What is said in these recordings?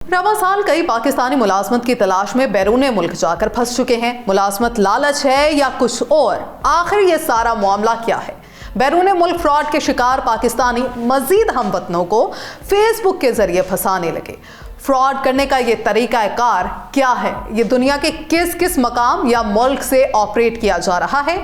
रवा साल कई पाकिस्तानी मुलाजमत की तलाश में बैरून मुल्क जाकर फंस चुके हैं। मुलाजमत लालच है या कुछ और? आखिर ये सारा मामला क्या है? बैरून मुल्क फ्रॉड के शिकार पाकिस्तानी मजीद हमवतनों को फेसबुक के जरिए फंसाने लगे। फ्रॉड करने का ये तरीका कार क्या है? ये दुनिया के किस किस मकाम या मुल्क से ऑपरेट किया जा रहा है?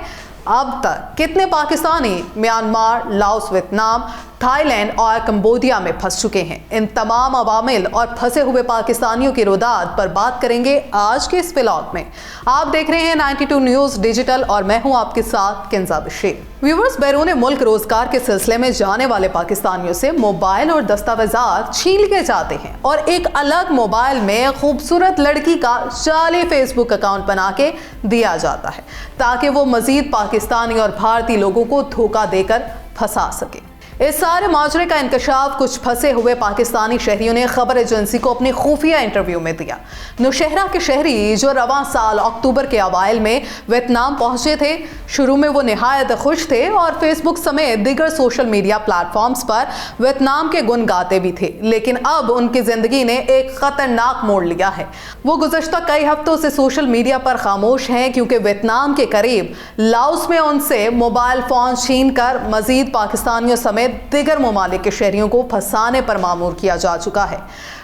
अब तक कितने Pakistani Myanmar, Laos, Vietnam, Thailand और कंबोडिया में फंस चुके हैं? इन तमाम अवामिल और फंसे हुए पाकिस्तानियों की रुदात पर बात करेंगे आज के इस व्लॉग में। आप देख रहे हैं 92 न्यूज़ डिजिटल और मैं हूं आपके साथ किंजा बशीर। व्यूअर्स, बैरून मुल्क रोजगार के सिलसिले में जाने वाले पाकिस्तानियों से मोबाइल और दस्तावेजात छीन लिए जाते हैं और एक अलग मोबाइल में खूबसूरत लड़की का जाली फेसबुक अकाउंट बना के दिया जाता है ताकि वो मजीद पाकिस्तानी और भारतीय लोगों को धोखा देकर फंसा सके। इस सारे माजरे का इंकशाफ कुछ फंसे हुए पाकिस्तानी शहरियों ने खबर एजेंसी को अपने खुफिया इंटरव्यू में दिया। नौशहरा के शहरी जो रवा साल अक्टूबर के अवाइल में वियतनाम पहुंचे थे, शुरू में वो निहायत खुश थे और फेसबुक समेत दीगर सोशल मीडिया प्लेटफॉर्म्स पर वियतनाम के गुण गाते भी थे। लेकिन अब उनकी जिंदगी ने एक खतरनाक मोड़ लिया है। वो गुज़श्ता कई हफ्तों से सोशल मीडिया पर खामोश हैं क्योंकि वियतनाम के करीब लाओस में उनसे मोबाइल फोन छीन कर मजीद पाकिस्तानियों समेत दिगर ममालिक के शहरियों को फंसाने पर मामूर किया जा चुका है।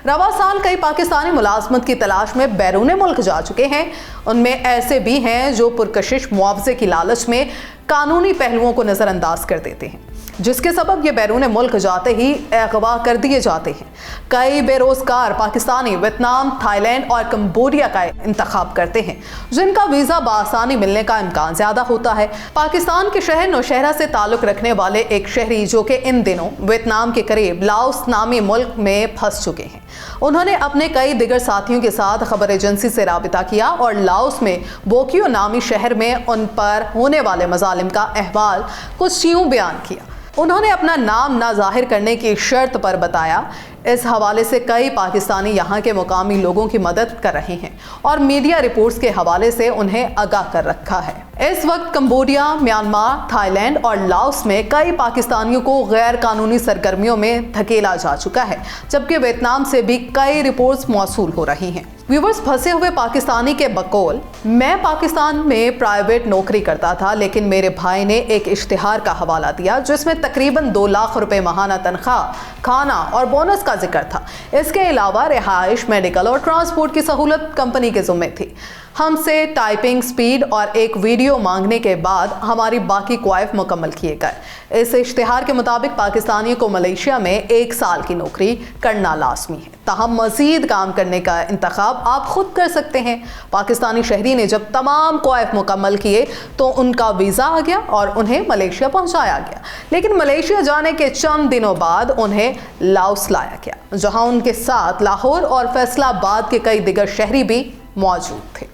रवा साल कई पाकिस्तानी मुलाजमत की तलाश में बैरून मुल्क जा चुके हैं। उनमें ऐसे भी हैं जो पुरकशिश मुआवजे की लालच में कानूनी पहलुओं को नजरअंदाज कर देते हैं, जिसके सबब ये बैरून मुल्क जाते ही अगवा कर दिए जाते हैं। कई बेरोजगार पाकिस्तानी वियतनाम, थाईलैंड और कंबोडिया का इंतखाब करते हैं, जिनका वीज़ा बआसानी मिलने का इम्कान ज़्यादा होता है। पाकिस्तान के शहर नौशहरा से ताल्लुक़ रखने वाले एक शहरी जो कि इन दिनों वियतनाम के करीब लाओस नामी मुल्क में फंस चुके हैं, उन्होंने अपने कई दिगर साथियों के साथ खबर एजेंसी से राबिता किया और लाओस में बोकियो नामी शहर में उन पर होने वाले मजालिम का अहवाल कुछ यूं बयान किया। उन्होंने अपना नाम ना जाहिर करने की शर्त पर बताया। इस हवाले से कई पाकिस्तानी यहाँ के मुकामी लोगों की मदद कर रहे हैं और मीडिया रिपोर्ट्स के हवाले से उन्हें आगाह कर रखा है। इस वक्त कंबोडिया, म्यांमार, थाईलैंड और लाओस में कई पाकिस्तानियों को गैर कानूनी सरगर्मियों में धकेला जा चुका है, जबकि वियतनाम से भी कई रिपोर्ट्स मौसूल हो रही हैं। व्यूवर्स, फंसे हुए पाकिस्तानी के बकौल, मैं पाकिस्तान में प्राइवेट नौकरी करता था, लेकिन मेरे भाई ने एक इश्तिहार का हवाला दिया जिसमें तकरीबन 2 लाख रुपए माहाना तनख्वाह, खाना और बोनस का जिक्र था। इसके अलावा रिहाइश, मेडिकल और ट्रांसपोर्ट की सहूलत कंपनी के ज़िम्मे थी। हमसे टाइपिंग स्पीड और एक वीडियो मांगने के बाद हमारी बाकी क्वाइफ मुकम्मल किए गए। इस इश्तिहार के मुताबिक पाकिस्तानियों को मलेशिया में 1 साल की नौकरी करना लाजमी है, ताहम मजीद काम करने का इंतखाब आप खुद कर सकते हैं। पाकिस्तानी शहरी ने जब तमाम क्वाइफ मुकम्मल किए तो उनका वीज़ा आ गया और उन्हें मलेशिया पहुंचाया गया। लेकिन मलेशिया जाने के चंद दिनों बाद उन्हें लाओस लाया गया, जहां उनके साथ लाहौर और फैसलाबाद के कई दिगर शहरी भी मौजूद थे।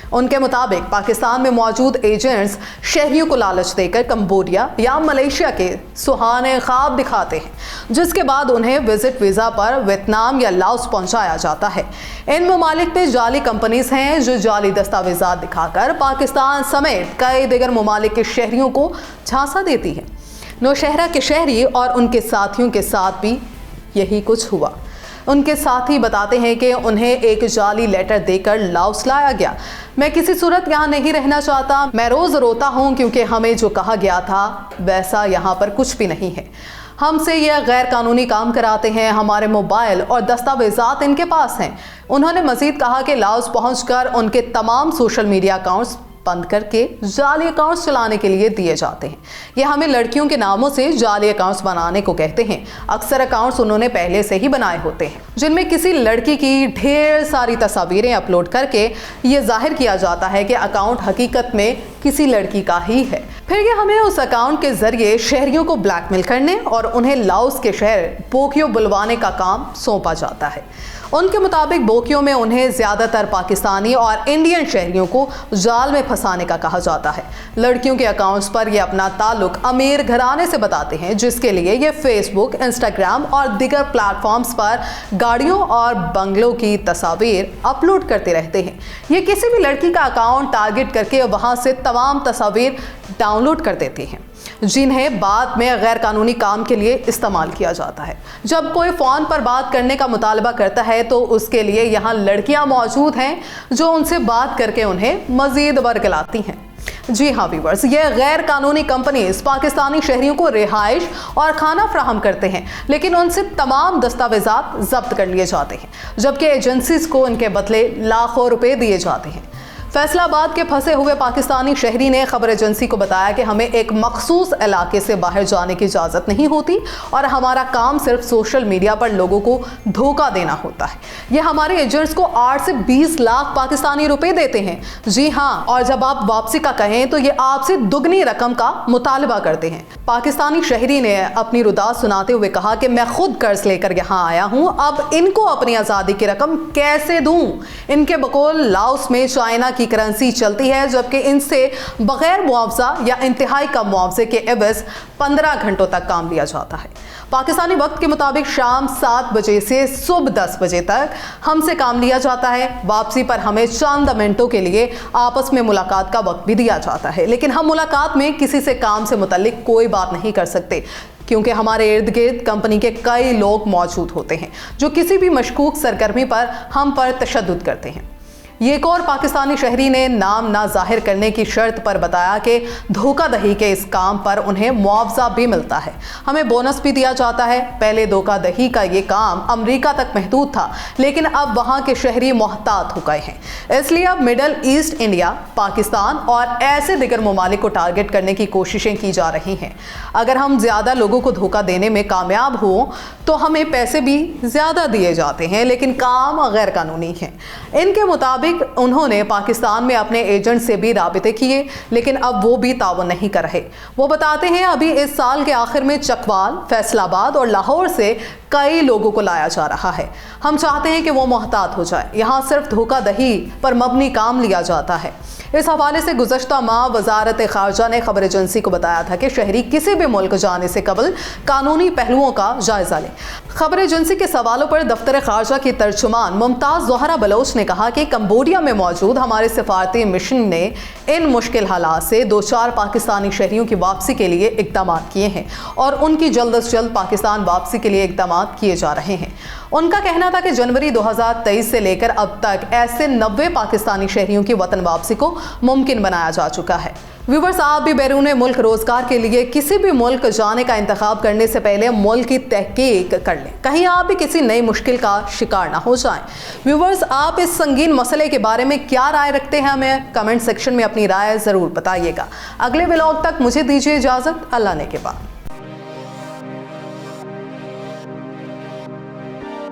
उनके मुताबिक पाकिस्तान में मौजूद एजेंट्स शहरियों को लालच देकर कंबोडिया या मलेशिया के सुहाने ख्वाब दिखाते हैं, जिसके बाद उन्हें विजिट वीज़ा पर वियतनाम या लाओस पहुंचाया जाता है। इन ममालिक में जाली कंपनीज हैं जो जाली दस्तावेजात दिखाकर पाकिस्तान समेत कई दिगर ममालिक के शहरियों को झांसा देती है। नौशहरा के शहरी और उनके साथियों के साथ भी यही कुछ हुआ। उनके साथी बताते हैं कि उन्हें एक जाली लेटर देकर लाओस लाया गया। मैं किसी सूरत यहाँ नहीं रहना चाहता, मैं रोज़ रोता हूँ क्योंकि हमें जो कहा गया था वैसा यहाँ पर कुछ भी नहीं है। हमसे यह गैर कानूनी काम कराते हैं, हमारे मोबाइल और दस्तावेजात इनके पास हैं। उन्होंने मजीद कहा कि लाओस पहुँचकर उनके तमाम सोशल मीडिया अकाउंट्स बंद करके जाली अकाउंट्स चलाने के लिए दिए जाते हैं। ये हमें लड़कियों के नामों से जाली अकाउंट्स बनाने को कहते हैं। अक्सर अकाउंट्स उन्होंने पहले से ही बनाए होते हैं, जिनमें किसी लड़की की ढेर सारी तस्वीरें अपलोड करके ये जाहिर किया जाता है कि अकाउंट हकीकत में किसी लड़की का ही है। फिर ये हमें उस अकाउंट के जरिए शहरियों को ब्लैकमेल करने और उन्हें लाओस के शहर बोकियो बुलवाने का काम सौंपा जाता है। उनके मुताबिक बोकियो में उन्हें ज़्यादातर पाकिस्तानी और इंडियन शहरियों को जाल में फंसाने का कहा जाता है। लड़कियों के अकाउंट्स पर ये अपना ताल्लुक अमीर घराने से बताते हैं, जिसके लिए ये फेसबुक, इंस्टाग्राम और दीगर प्लेटफॉर्म्स पर गाड़ियों और बंगलों की तस्वीर अपलोड करते रहते हैं। ये किसी भी लड़की का अकाउंट टारगेट करके वहाँ से तमाम तस्वीर डाउनलोड कर देते हैं। जिन्हें बाद में गैर कानूनी काम के लिए इस्तेमाल किया जाता है। जब कोई फोन पर बात करने का मुतालबा करता है तो उसके लिए यहाँ लड़कियां मौजूद हैं जो उनसे बात करके उन्हें मजीद बरगलाती हैं। जी हाँ व्यूअर्स, ये गैर कानूनी कंपनीज पाकिस्तानी शहरियों को रिहाइश और खाना फराहम करते हैं, लेकिन उनसे तमाम दस्तावेजात जब्त कर लिए जाते हैं, जबकि एजेंसीज को इनके बदले लाखों रुपए दिए जाते हैं। फैसलाबाद के फंसे हुए पाकिस्तानी शहरी ने खबर एजेंसी को बताया कि हमें एक मखसूस इलाके से बाहर जाने की इजाज़त नहीं होती और हमारा काम सिर्फ सोशल मीडिया पर लोगों को धोखा देना होता है। ये हमारे एजेंट्स को 8 से 20 लाख पाकिस्तानी रुपए देते हैं। जी हाँ, और जब आप वापसी का कहें तो ये आपसे दुगनी रकम का मुतालबा करते हैं। पाकिस्तानी शहरी ने अपनी रुदात सुनाते हुए कहा कि मैं खुद कर्ज लेकर यहाँ आया हूँ, अब इनको अपनी आज़ादी की रकम कैसे दूँ। इनके बकौल लाओस में चाइना की करेंसी चलती है, जबकि इनसे बगैर मुआवजा या इंतहाई कम मुआवजे के एवज 15 घंटों तक काम लिया जाता है। पाकिस्तानी वक्त के मुताबिक शाम 7 बजे से सुबह 10 बजे तक हमसे काम लिया जाता है। वापसी पर हमें चंद मिनटों के लिए आपस में मुलाकात का वक्त भी दिया जाता है, लेकिन हम मुलाकात में किसी से काम से मुतल्लिक कोई बात नहीं कर सकते, क्योंकि हमारे इर्द गिर्द कंपनी के कई लोग मौजूद होते हैं जो किसी भी मशकूक सरगर्मी पर हम पर तशद्दुद करते हैं। ये एक और पाकिस्तानी शहरी ने नाम ना जाहिर करने की शर्त पर बताया कि धोखाधड़ी के इस काम पर उन्हें मुआवजा भी मिलता है, हमें बोनस भी दिया जाता है। पहले धोखाधड़ी का ये काम अमेरिका तक महदूद था, लेकिन अब वहाँ के शहरी मोहतात हो गए हैं, इसलिए अब मिडल ईस्ट, इंडिया, पाकिस्तान और ऐसे दिगर ममालिक को टारगेट करने की कोशिशें की जा रही हैं। अगर हम ज़्यादा लोगों को धोखा देने में कामयाब हों तो हमें पैसे भी ज़्यादा दिए जाते हैं, लेकिन काम गैर कानूनी है। इनके मुताबिक उन्होंने पाकिस्तान में अपने एजेंट से भी राबिते किए, लेकिन अब वो भी ताउन नहीं कर रहे। वो बताते हैं अभी इस साल के आखिर में चकवाल, फैसलाबाद और लाहौर से कई लोगों को लाया जा रहा है। हम चाहते हैं कि वो मोहतात हो जाए। यहाँ सिर्फ धोखाधड़ी पर मबनी काम लिया जाता है। इस हवाले से गुज़श्ता माह वज़ारत ख़ारजा ने खबर एजेंसी को बताया था कि शहरी किसी भी मुल्क जाने से कबल कानूनी पहलुओं का जायजा लें। खबर एजेंसी के सवालों पर दफ्तर ख़ारजा की तर्जुमान मुमताज़ ज़ोहरा बलोच ने कहा कि कंबोडिया में मौजूद हमारे सिफारती मिशन ने इन मुश्किल हालात से 2-4 पाकिस्तानी शहरियों की वापसी के लिए इक़दाम किए हैं और उनकी जल्द अज जल्द पाकिस्तान वापसी के लिए इक़दाम किए जा रहे हैं। उनका कहना था कि जनवरी 2023 से लेकर अब तक ऐसे 90 पाकिस्तानी शहरियों की वतन वापसी को मुमकिन बनाया जा चुका है। व्यूवर्स, आप भी बैरून मुल्क रोजगार के लिए किसी भी मुल्क जाने का इंतखाब करने से पहले मुल्क की तहकीक कर लें, कहीं आप भी किसी नई मुश्किल का शिकार ना हो जाएं। व्यूवर्स, आप इस संगीन मसले के बारे में क्या राय रखते हैं, हमें कमेंट सेक्शन में अपनी राय ज़रूर बताइएगा। अगले व्लॉग तक मुझे दीजिए इजाज़त। अल्लाह ने के बाद।